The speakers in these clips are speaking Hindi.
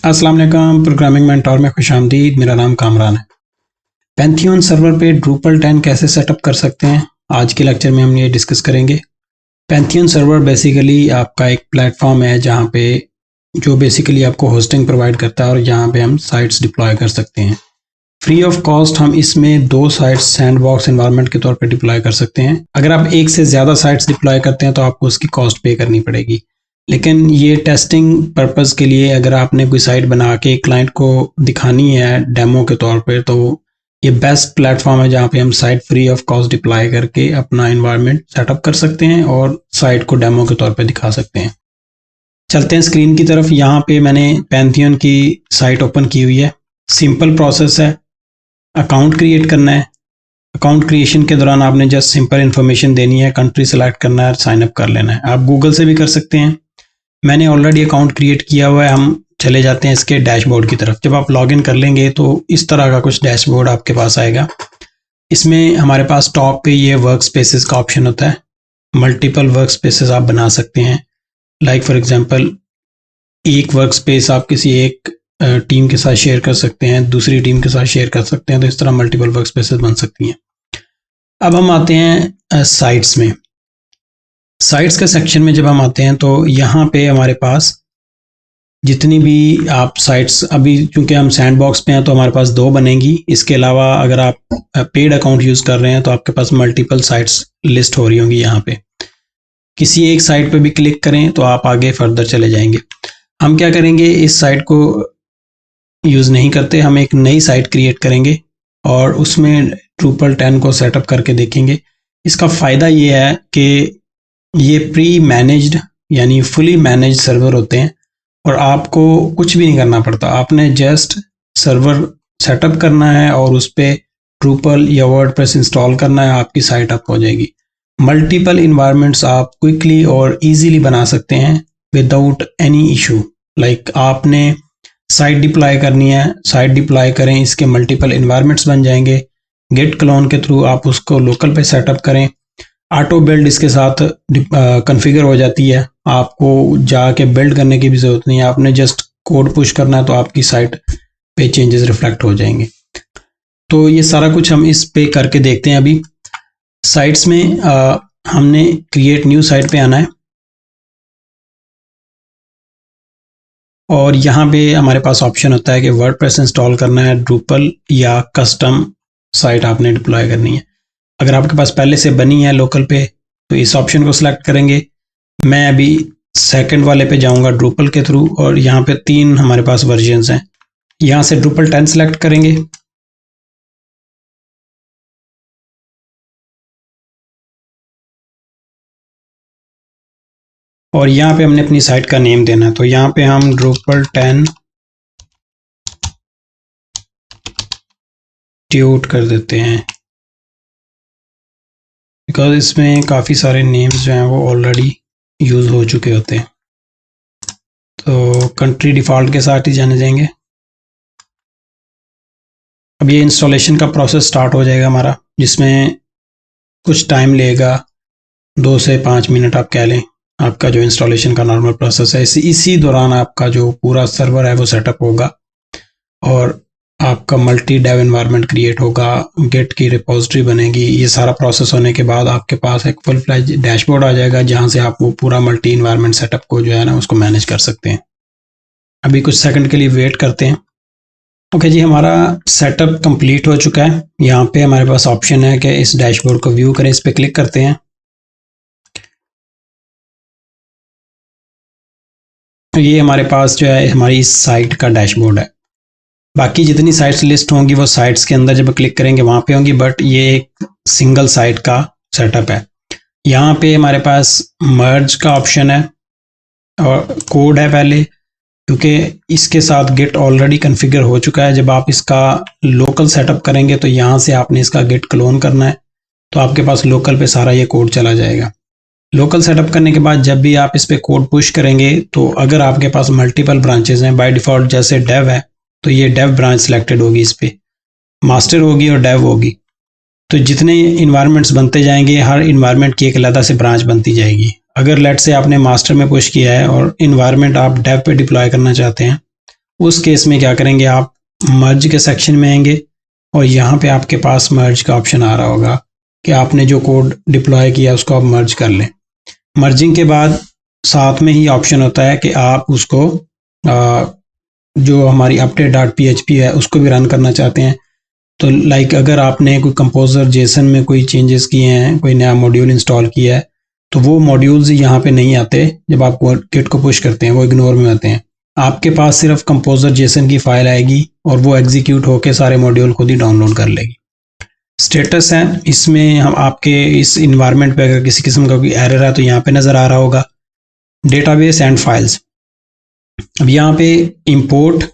अस्सलाम वालेकुम, प्रोग्रामिंग मेंटोर में खुशामदीद। मेरा नाम कामरान है। पैंथियन सर्वर पे ड्रूपल 10 कैसे सेटअप कर सकते हैं, आज के लेक्चर में हम ये डिस्कस करेंगे। पैंथियन सर्वर बेसिकली आपका एक प्लेटफॉर्म है जहाँ पे जो बेसिकली आपको होस्टिंग प्रोवाइड करता है और जहाँ पे हम साइट्स डिप्लॉय कर सकते हैं फ्री ऑफ कॉस्ट। हम इसमें 2 साइट्स सैंडबॉक्स एनवायरनमेंट के तौर पे डिप्लॉय कर सकते हैं। अगर आप एक से ज़्यादा साइट्स डिप्लॉय करते हैं तो आपको उसकी कॉस्ट पे करनी पड़ेगी, लेकिन ये टेस्टिंग पर्पस के लिए अगर आपने कोई साइट बना के क्लाइंट को दिखानी है डेमो के तौर पे, तो ये बेस्ट प्लेटफॉर्म है जहाँ पे हम site free of cost deploy करके अपना इन्वायरमेंट सेटअप कर सकते हैं और साइट को डेमो के तौर पे दिखा सकते हैं। चलते हैं स्क्रीन की तरफ। यहाँ पे मैंने पैंथियन की साइट ओपन की हुई है। सिंपल प्रोसेस है, अकाउंट क्रिएट करना है। अकाउंट क्रिएशन के दौरान आपने जस्ट सिंपल इन्फॉर्मेशन देनी है, कंट्री सेलेक्ट करना है, साइन अप कर लेना है। आप गूगल से भी कर सकते हैं, मैंने ऑलरेडी अकाउंट क्रिएट किया हुआ है। हम चले जाते हैं इसके डैशबोर्ड की तरफ। जब आप लॉगिन कर लेंगे तो इस तरह का कुछ डैशबोर्ड आपके पास आएगा। इसमें हमारे पास टॉप पे ये वर्क स्पेसेस का ऑप्शन होता है। मल्टीपल वर्क स्पेसेस आप बना सकते हैं। लाइक फॉर एग्जांपल, एक वर्क स्पेस आप किसी एक टीम के साथ शेयर कर सकते हैं, दूसरी टीम के साथ शेयर कर सकते हैं, तो इस तरह मल्टीपल वर्क स्पेसेस बन सकती हैं। अब हम आते हैं साइट्स में। साइट्स के सेक्शन में जब हम आते हैं तो यहाँ पे हमारे पास जितनी भी आप साइट्स, अभी चूंकि हम सैंडबॉक्स पे हैं तो हमारे पास 2 बनेंगी। इसके अलावा अगर आप पेड अकाउंट यूज़ कर रहे हैं तो आपके पास मल्टीपल साइट्स लिस्ट हो रही होंगी। यहाँ पे किसी एक साइट पे भी क्लिक करें तो आप आगे फर्दर चले जाएंगे। हम क्या करेंगे, इस साइट को यूज़ नहीं करते, हम एक नई साइट क्रिएट करेंगे और उसमें ड्रूपल 10 को सेटअप करके देखेंगे। इसका फ़ायदा ये है कि ये प्री मैनेज्ड यानी फुली मैनेज्ड सर्वर होते हैं और आपको कुछ भी नहीं करना पड़ता। आपने जस्ट सर्वर सेटअप करना है और उस पर ड्रूपल या वर्डप्रेस इंस्टॉल करना है, आपकी साइट अप हो जाएगी। मल्टीपल इन्वायरमेंट्स आप क्विकली और इजीली बना सकते हैं विदाउट एनी इशू। लाइक आपने साइट डिप्लॉय करनी है, साइट डिप्लॉय करें, इसके मल्टीपल इन्वायरमेंट्स बन जाएंगे। गेट क्लोन के थ्रू आप उसको लोकल पे सेटअप करें, ऑटो बिल्ड इसके साथ कॉन्फ़िगर हो जाती है। आपको जाके बिल्ड करने की भी ज़रूरत नहीं है, आपने जस्ट कोड पुश करना है तो आपकी साइट पे चेंजेस रिफ्लेक्ट हो जाएंगे। तो ये सारा कुछ हम इस पे करके देखते हैं। अभी साइट्स में हमने क्रिएट न्यू साइट पे आना है और यहाँ पे हमारे पास ऑप्शन होता है कि वर्डप्रेस इंस्टॉल करना है, ड्रूपल या कस्टम साइट आपने डिप्लॉय करनी है। अगर आपके पास पहले से बनी है लोकल पे तो इस ऑप्शन को सिलेक्ट करेंगे। मैं अभी सेकंड वाले पे जाऊंगा ड्रूपल के थ्रू और यहाँ पे 3 हमारे पास वर्जन्स हैं। यहाँ से ड्रूपल 10 सिलेक्ट करेंगे और यहाँ पे हमने अपनी साइट का नेम देना है। तो यहाँ पे हम ड्रूपल 10 ट्यूट कर देते हैं, बिकॉज इसमें काफ़ी सारे नेम्स जो हैं वो ऑलरेडी यूज़ हो चुके होते हैं। तो कंट्री डिफ़ॉल्ट के साथ ही जाने देंगे। अब ये इंस्टॉलेशन का प्रोसेस स्टार्ट हो जाएगा हमारा, जिसमें कुछ टाइम लेगा, 2 से 5 मिनट आप कह लें। आपका जो इंस्टॉलेशन का नॉर्मल प्रोसेस है, इसी दौरान आपका जो पूरा सर्वर है वो सेटअप होगा और आपका मल्टी डेव एनवायरनमेंट क्रिएट होगा, गेट की रिपोजिटरी बनेगी। ये सारा प्रोसेस होने के बाद आपके पास एक फुल फ्लैज डैशबोर्ड आ जाएगा जहाँ से आप वो पूरा मल्टी इन्वायरमेंट सेटअप को जो है ना उसको मैनेज कर सकते हैं। अभी कुछ सेकंड के लिए वेट करते हैं। ओके जी, हमारा सेटअप कंप्लीट हो चुका है। यहाँ पे हमारे पास ऑप्शन है कि इस डैशबोर्ड को व्यू करें, इस पर क्लिक करते हैं। ये हमारे पास जो है हमारी इस साइट का डैशबोर्ड है। बाकी जितनी साइट्स लिस्ट होंगी वो साइट्स के अंदर जब क्लिक करेंगे वहाँ पे होंगी, बट ये एक सिंगल साइट का सेटअप है। यहाँ पे हमारे पास मर्ज का ऑप्शन है और कोड है पहले, क्योंकि इसके साथ गिट ऑलरेडी कॉन्फ़िगर हो चुका है। जब आप इसका लोकल सेटअप करेंगे तो यहाँ से आपने इसका गिट क्लोन करना है, तो आपके पास लोकल पे सारा ये कोड चला जाएगा। लोकल सेटअप करने के बाद जब भी आप इस पर कोड पुश करेंगे तो अगर आपके पास मल्टीपल ब्रांचेज हैं, बाय डिफ़ॉल्ट जैसे डेव है तो ये डेव ब्रांच सिलेक्टेड होगी, इस पर मास्टर होगी और डेव होगी। तो जितने इन्वायरमेंट्स बनते जाएंगे हर इन्वायरमेंट की एक अलग से ब्रांच बनती जाएगी। अगर लेट से आपने मास्टर में पुश किया है और इन्वायरमेंट आप डेव पे डिप्लॉय करना चाहते हैं उस केस में क्या करेंगे, आप मर्ज के सेक्शन में आएंगे और यहाँ पे आपके पास मर्ज का ऑप्शन आ रहा होगा कि आपने जो कोड डिप्लॉय किया उसको आप मर्ज कर लें। मर्जिंग के बाद साथ में ही ऑप्शन होता है कि आप उसको जो हमारी update.php है उसको भी रन करना चाहते हैं। तो लाइक अगर आपने कोई कंपोजर जेसन में कोई चेंजेस किए हैं, कोई नया मॉड्यूल इंस्टॉल किया है, तो वो मॉड्यूल्स यहाँ पे नहीं आते जब आप किट को पुश करते हैं, वो इग्नोर में आते हैं। आपके पास सिर्फ कंपोजर जेसन की फाइल आएगी और वो एग्जीक्यूट होकर सारे मॉड्यूल खुद ही डाउनलोड कर लेगी। स्टेटस है, इसमें हम आपके इस इन्वायरमेंट पे अगर किसी किस्म का कोई एरर है तो यहाँ पे नज़र आ रहा होगा। डेटाबेस एंड फाइल्स, अब यहाँ पे इंपोर्ट,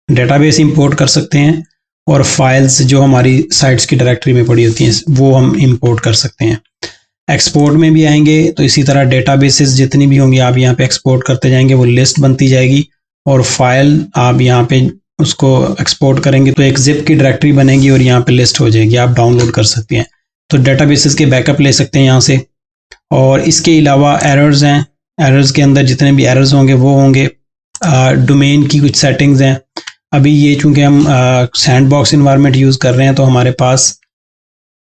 डेटाबेस इंपोर्ट कर सकते हैं और फाइल्स जो हमारी साइट्स की डायरेक्टरी में पड़ी होती हैं वो हम इंपोर्ट कर सकते हैं। एक्सपोर्ट में भी आएंगे तो इसी तरह डेटाबेसेस जितनी भी होंगी आप यहाँ पे एक्सपोर्ट करते जाएंगे, वो लिस्ट बनती जाएगी और फाइल आप यहाँ पे उसको एक्सपोर्ट करेंगे तो एक जिप की डायरेक्टरी बनेगी और यहाँ पे लिस्ट हो जाएगी, आप डाउनलोड कर सकते हैं। तो डेटाबेसेस के बैकअप ले सकते हैं यहाँ से। और इसके अलावा एरर्स हैं, एरर्स के अंदर जितने भी एरर्स होंगे वो होंगे। डोमेन की कुछ सेटिंग्स हैं, अभी ये चूंकि हम सैंडबॉक्स इन्वायरमेंट यूज़ कर रहे हैं तो हमारे पास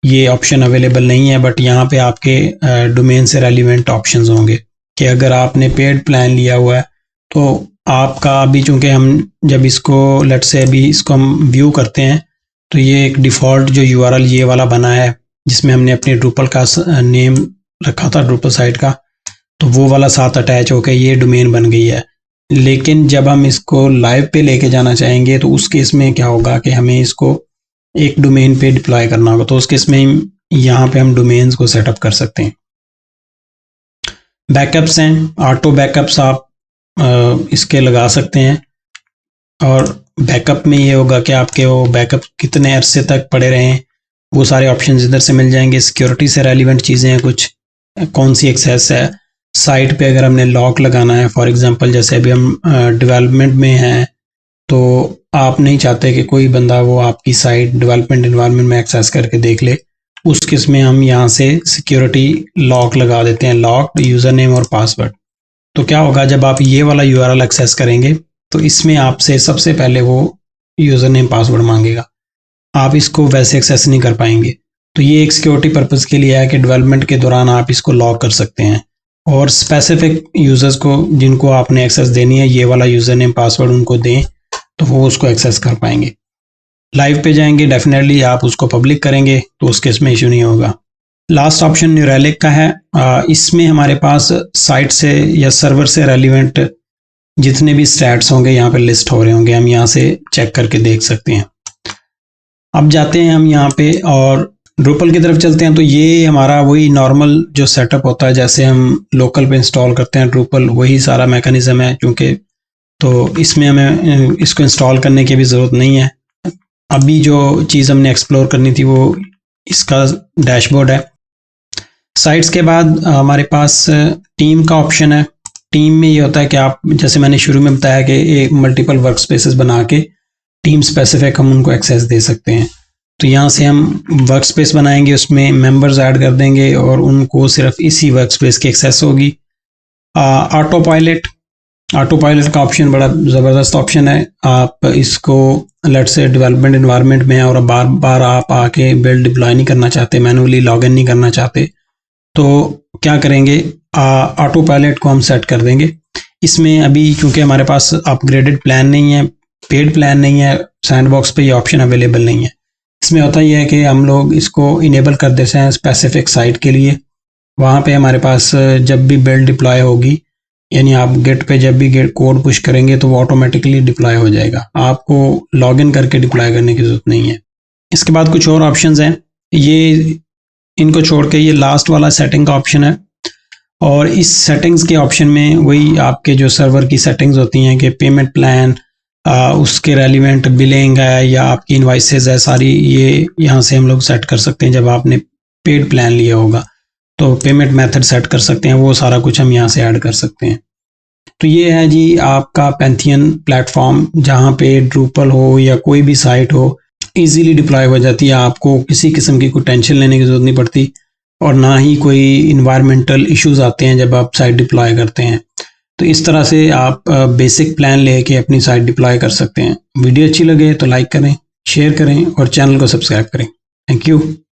ये ऑप्शन अवेलेबल नहीं है, बट यहाँ पे आपके डोमेन से रेलिवेंट ऑप्शंस होंगे कि अगर आपने पेड प्लान लिया हुआ है तो आपका अभी चूंकि हम जब इसको लेट्स से अभी इसको हम व्यू करते हैं तो ये एक डिफ़ॉल्ट जो यूआरएल ये वाला बना है जिसमें हमने अपने ड्रूपल का नेम रखा था ड्रूपल साइट का, तो वो वाला साथ अटैच होकर ये डोमेन बन गई है। लेकिन जब हम इसको लाइव पे लेके जाना चाहेंगे तो उस केस में क्या होगा कि हमें इसको एक डोमेन पे डिप्लॉय करना होगा, तो उस केस में यहाँ पे हम डोमेन्स को सेटअप कर सकते हैं। बैकअप्स हैं, ऑटो बैकअप्स आप इसके लगा सकते हैं और बैकअप में ये होगा कि आपके वो बैकअप कितने अरसे तक पड़े रहें, वो सारे ऑप्शन इधर से मिल जाएंगे। सिक्योरिटी से रेलिवेंट चीज़ें हैं कुछ, कौन सी एक्सेस है साइट पे, अगर हमने लॉक लगाना है फॉर एग्जांपल जैसे अभी हम डेवलपमेंट में हैं तो आप नहीं चाहते कि कोई बंदा वो आपकी साइट डेवलपमेंट एनवायरनमेंट में एक्सेस करके देख ले, उस केस में हम यहाँ से सिक्योरिटी लॉक लगा देते हैं, लॉक यूज़र नेम और पासवर्ड। तो क्या होगा जब आप ये वाला यूआरएल एक्सेस करेंगे तो इसमें आपसे सबसे पहले वो यूज़र नेम पासवर्ड मांगेगा, आप इसको वैसे एक्सेस नहीं कर पाएंगे। तो ये एक सिक्योरिटी पर्पज़ के लिए है कि डेवलपमेंट के दौरान आप इसको लॉक कर सकते हैं और स्पेसिफिक यूज़र्स को जिनको आपने एक्सेस देनी है ये वाला यूज़र नेम पासवर्ड उनको दें तो वो उसको एक्सेस कर पाएंगे। लाइव पे जाएंगे डेफिनेटली आप उसको पब्लिक करेंगे तो उस केस में इशू नहीं होगा। लास्ट ऑप्शन न्यू रेलिक का है, इसमें हमारे पास साइट से या सर्वर से रेलिवेंट जितने भी स्टैट्स होंगे यहाँ पे लिस्ट हो रहे होंगे, हम यहाँ से चेक करके देख सकते हैं। अब जाते हैं हम यहाँ पे और ड्रूपल की तरफ चलते हैं। तो ये हमारा वही नॉर्मल जो सेटअप होता है जैसे हम लोकल पे इंस्टॉल करते हैं ड्रूपल, वही सारा मैकेनिज्म है क्योंकि तो इसमें हमें इसको इंस्टॉल करने की भी ज़रूरत नहीं है। अभी जो चीज़ हमने एक्सप्लोर करनी थी वो इसका डैशबोर्ड है। साइट्स के बाद हमारे पास टीम का ऑप्शन है। टीम में ये होता है कि आप जैसे मैंने शुरू में बताया कि एक मल्टीपल वर्क स्पेसेस बना के टीम स्पेसिफिक हम उनको एक्सेस दे सकते हैं। तो यहाँ से हम वर्क स्पेस बनाएंगे, उसमें मेंबर्स ऐड कर देंगे और उनको सिर्फ इसी वर्क स्पेस की एक्सेस होगी। ऑटो पायलट का ऑप्शन बड़ा ज़बरदस्त ऑप्शन है। आप इसको लेट से डेवलपमेंट एनवायरनमेंट में है और बार बार आप आके बिल्ड डिप्लॉय नहीं करना चाहते, मैनुअली लॉगिन नहीं करना चाहते, तो क्या करेंगे ऑटो पायलट को हम सेट कर देंगे। इसमें अभी क्योंकि हमारे पास अपग्रेडेड प्लान नहीं है, पेड प्लान नहीं है, सैंडबॉक्स पे ये ऑप्शन अवेलेबल नहीं है। इसमें होता ही है कि हम लोग इसको इनेबल कर देते हैं स्पेसिफिक साइट के लिए, वहाँ पे हमारे पास जब भी बिल्ड डिप्लॉय होगी यानी आप गेट पे जब भी गेट कोड पुश करेंगे तो वो ऑटोमेटिकली डिप्लॉय हो जाएगा, आपको लॉगिन करके डिप्लॉय करने की ज़रूरत नहीं है। इसके बाद कुछ और ऑप्शंस हैं, ये इनको छोड़ के ये लास्ट वाला सेटिंग का ऑप्शन है और इस सेटिंग्स के ऑप्शन में वही आपके जो सर्वर की सेटिंग्स होती हैं कि पेमेंट प्लान, उसके रेलिवेंट बिलिंग है या आपकी इनवाइसेस है, सारी ये यहाँ से हम लोग सेट कर सकते हैं। जब आपने पेड प्लान लिया होगा तो पेमेंट मेथड सेट कर सकते हैं, वो सारा कुछ हम यहाँ से ऐड कर सकते हैं। तो ये है जी आपका पैंथियन प्लेटफॉर्म जहाँ पे ड्रूपल हो या कोई भी साइट हो इजीली डिप्लॉय हो जाती है, आपको किसी किस्म की कोई टेंशन लेने की ज़रूरत नहीं पड़ती और ना ही कोई इन्वायरमेंटल इश्यूज आते हैं जब आप साइट डिप्लॉय करते हैं। तो इस तरह से आप बेसिक प्लान लेके अपनी साइट डिप्लॉय कर सकते हैं। वीडियो अच्छी लगे तो लाइक करें, शेयर करें और चैनल को सब्सक्राइब करें। Thank you.